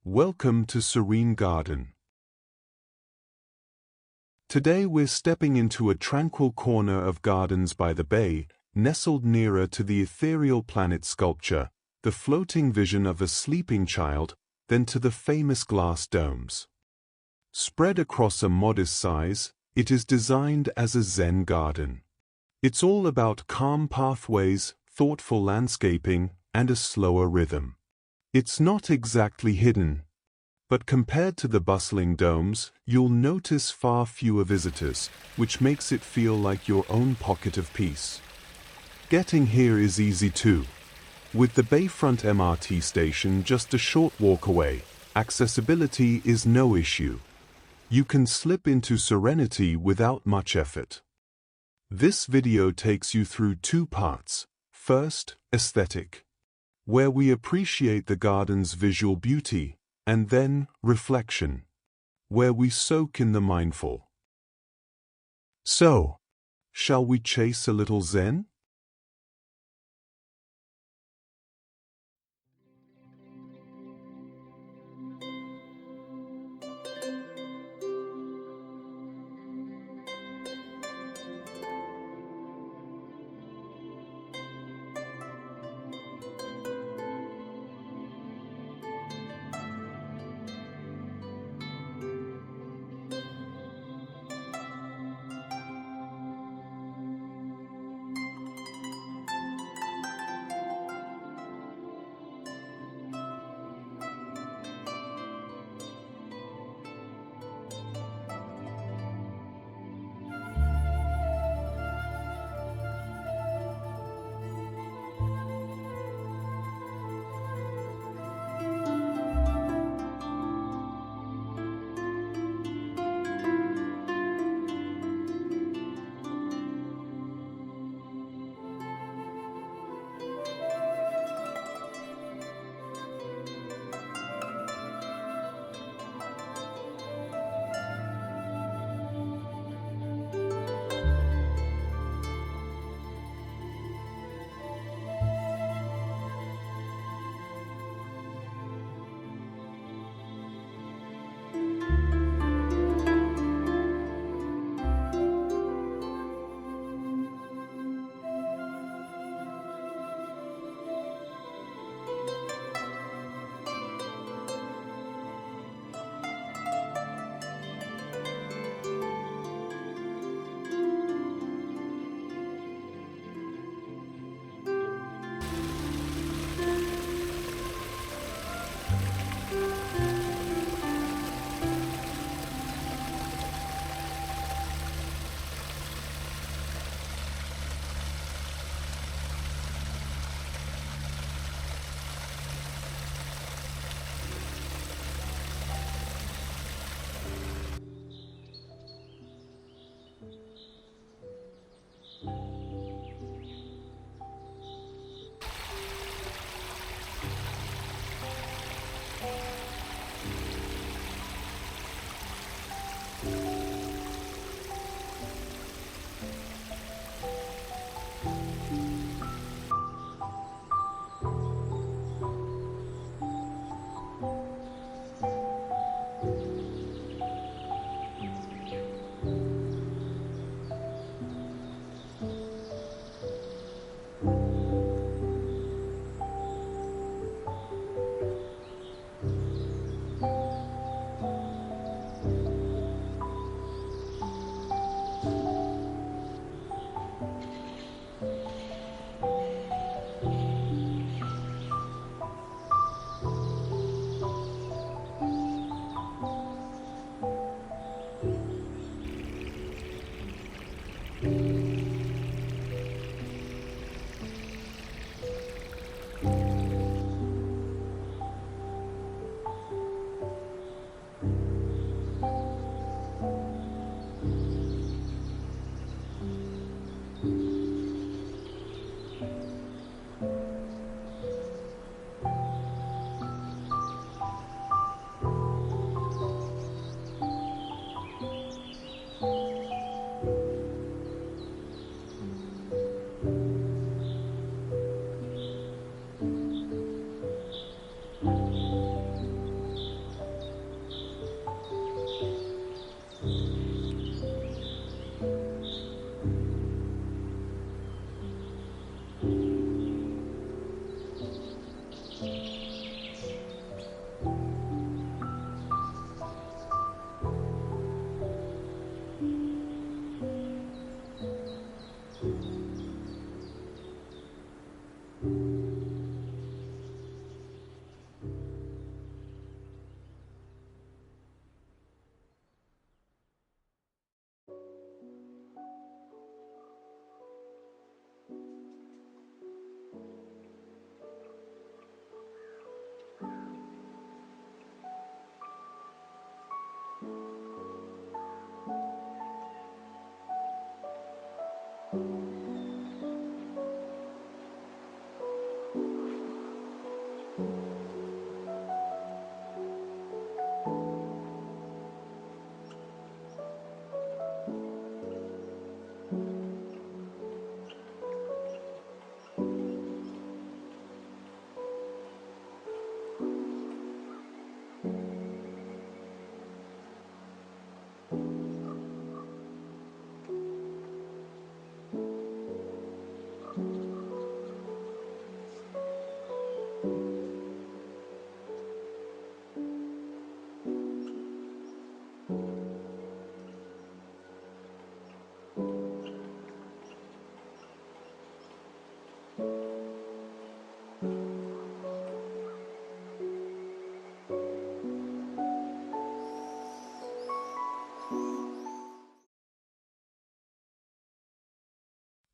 Welcome to Serene Garden. Today we're stepping into a tranquil corner of Gardens by the Bay, nestled nearer to the ethereal planet sculpture, the floating vision of a sleeping child, than to the famous glass domes. Spread across a modest size, it is designed as a Zen garden. It's all about calm pathways, thoughtful landscaping, and a slower rhythm. It's not exactly hidden, but compared to the bustling domes, you'll notice far fewer visitors, which makes it feel like your own pocket of peace. Getting here is easy too. With the Bayfront MRT station just a short walk away, accessibility is no issue. You can slip into serenity without much effort. This video takes you through two parts. First, aesthetic, where we appreciate the garden's visual beauty, and then, reflection, where we soak in the mindful. So, shall we chase a little Zen?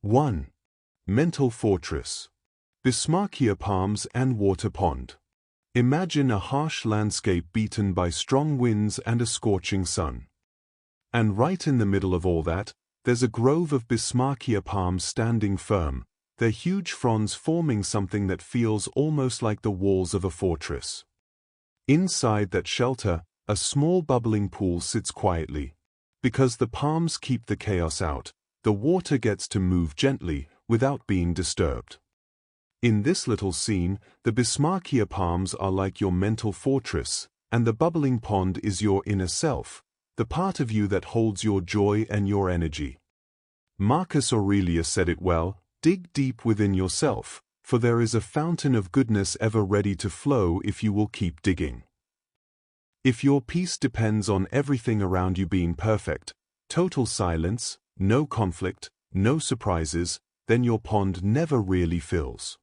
1. Mental Fortress. Bismarckia palms and water pond. Imagine a harsh landscape beaten by strong winds and a scorching sun. And right in the middle of all that, there's a grove of Bismarckia palms standing firm, their huge fronds forming something that feels almost like the walls of a fortress. Inside that shelter, a small bubbling pool sits quietly. Because the palms keep the chaos out, the water gets to move gently, without being disturbed. In this little scene, the Bismarckia palms are like your mental fortress, and the bubbling pond is your inner self, the part of you that holds your joy and your energy. Marcus Aurelius said it well, dig deep within yourself, for there is a fountain of goodness ever ready to flow if you will keep digging. If your peace depends on everything around you being perfect, total silence, no conflict, no surprises, then your pond never really fills.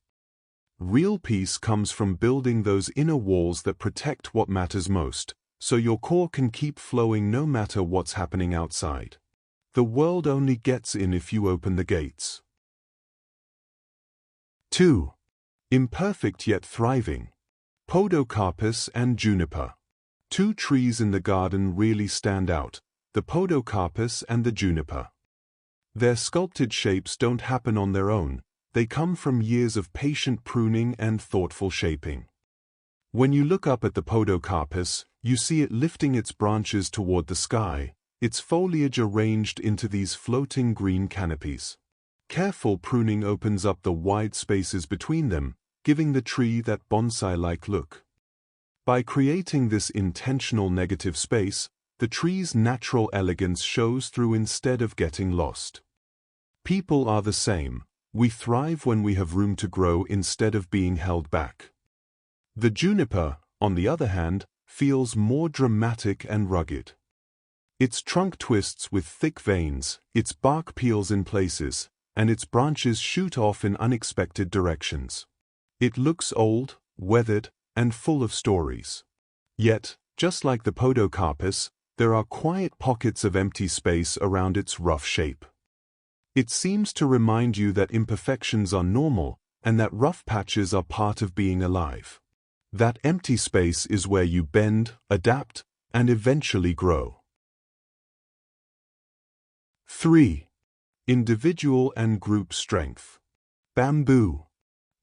Real peace comes from building those inner walls that protect what matters most, so your core can keep flowing no matter what's happening outside. The world only gets in if you open the gates. 2. Imperfect yet thriving. Podocarpus and Juniper. Two trees in the garden really stand out, the Podocarpus and the Juniper. Their sculpted shapes don't happen on their own, they come from years of patient pruning and thoughtful shaping. When you look up at the Podocarpus, you see it lifting its branches toward the sky, its foliage arranged into these floating green canopies. Careful pruning opens up the wide spaces between them, giving the tree that bonsai-like look. By creating this intentional negative space, the tree's natural elegance shows through instead of getting lost. People are the same. We thrive when we have room to grow instead of being held back. The juniper, on the other hand, feels more dramatic and rugged. Its trunk twists with thick veins, its bark peels in places, and its branches shoot off in unexpected directions. It looks old, weathered, and full of stories. Yet, just like the Podocarpus, there are quiet pockets of empty space around its rough shape. It seems to remind you that imperfections are normal, and that rough patches are part of being alive. That empty space is where you bend, adapt, and eventually grow. 3. Individual and group strength. Bamboo.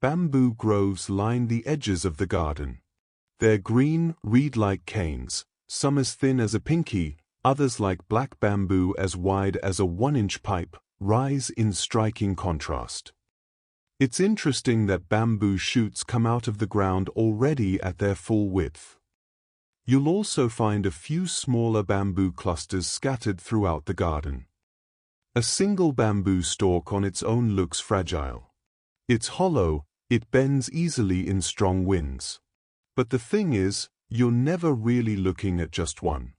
Bamboo groves line the edges of the garden. They're green, reed-like canes, some as thin as a pinky, others like black bamboo as wide as a 1-inch pipe, rise in striking contrast. It's interesting that bamboo shoots come out of the ground already at their full width. You'll also find a few smaller bamboo clusters scattered throughout the garden. A single bamboo stalk on its own looks fragile. It's hollow, it bends easily in strong winds. But the thing is, you're never really looking at just one.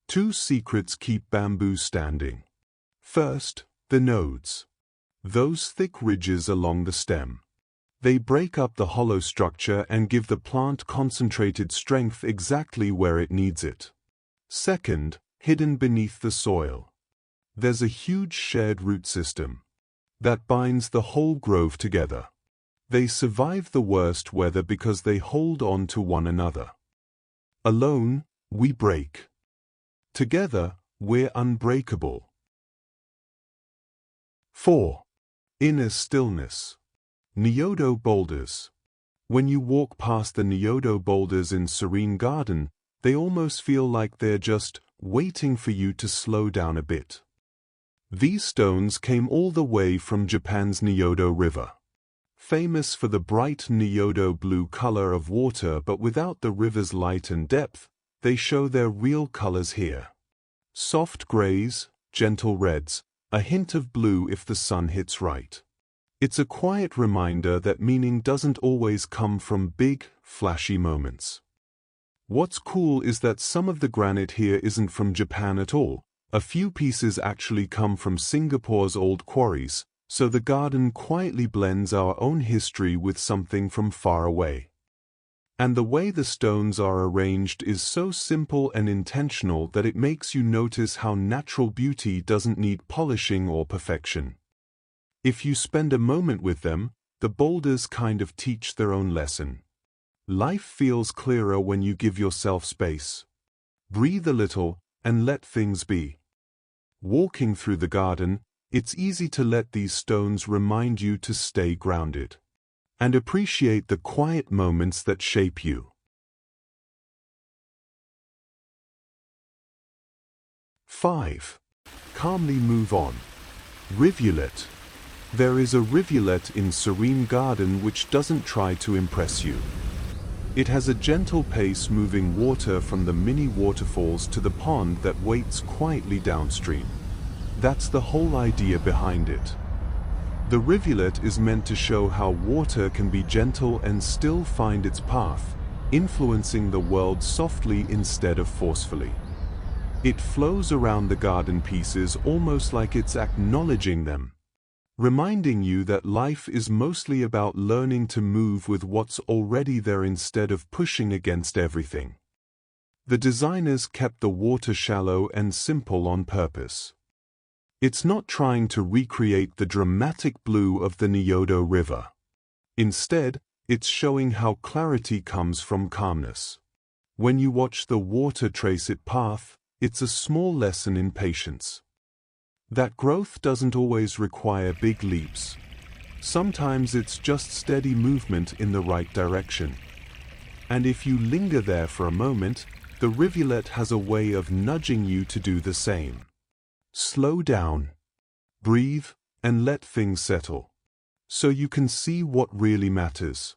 2 secrets keep bamboo standing. First, the nodes. Those thick ridges along the stem. They break up the hollow structure and give the plant concentrated strength exactly where it needs it. Second, hidden beneath the soil. There's a huge shared root system that binds the whole grove together. They survive the worst weather because they hold on to one another. Alone, we break. Together, we're unbreakable. 4. Inner stillness. Niyodo boulders. When you walk past the Niyodo boulders in Serene Garden, they almost feel like they're just waiting for you to slow down a bit. These stones came all the way from Japan's Niyodo River. Famous for the bright Niyodo blue color of water, but without the river's light and depth, they show their real colors here. Soft grays, gentle reds, a hint of blue if the sun hits right. It's a quiet reminder that meaning doesn't always come from big, flashy moments. What's cool is that some of the granite here isn't from Japan at all. A few pieces actually come from Singapore's old quarries, so the garden quietly blends our own history with something from far away. And the way the stones are arranged is so simple and intentional that it makes you notice how natural beauty doesn't need polishing or perfection. If you spend a moment with them, the boulders kind of teach their own lesson. Life feels clearer when you give yourself space. Breathe a little and let things be. Walking through the garden, it's easy to let these stones remind you to stay grounded and appreciate the quiet moments that shape you. 5. Calmly move on. Rivulet. There is a rivulet in Serene Garden which doesn't try to impress you. It has a gentle pace, moving water from the mini waterfalls to the pond that waits quietly downstream. That's the whole idea behind it. The rivulet is meant to show how water can be gentle and still find its path, influencing the world softly instead of forcefully. It flows around the garden pieces almost like it's acknowledging them, reminding you that life is mostly about learning to move with what's already there instead of pushing against everything. The designers kept the water shallow and simple on purpose. It's not trying to recreate the dramatic blue of the Niyodo River. Instead, it's showing how clarity comes from calmness. When you watch the water trace its path, it's a small lesson in patience. That growth doesn't always require big leaps. Sometimes it's just steady movement in the right direction. And if you linger there for a moment, the rivulet has a way of nudging you to do the same. Slow down, breathe, and let things settle, so you can see what really matters.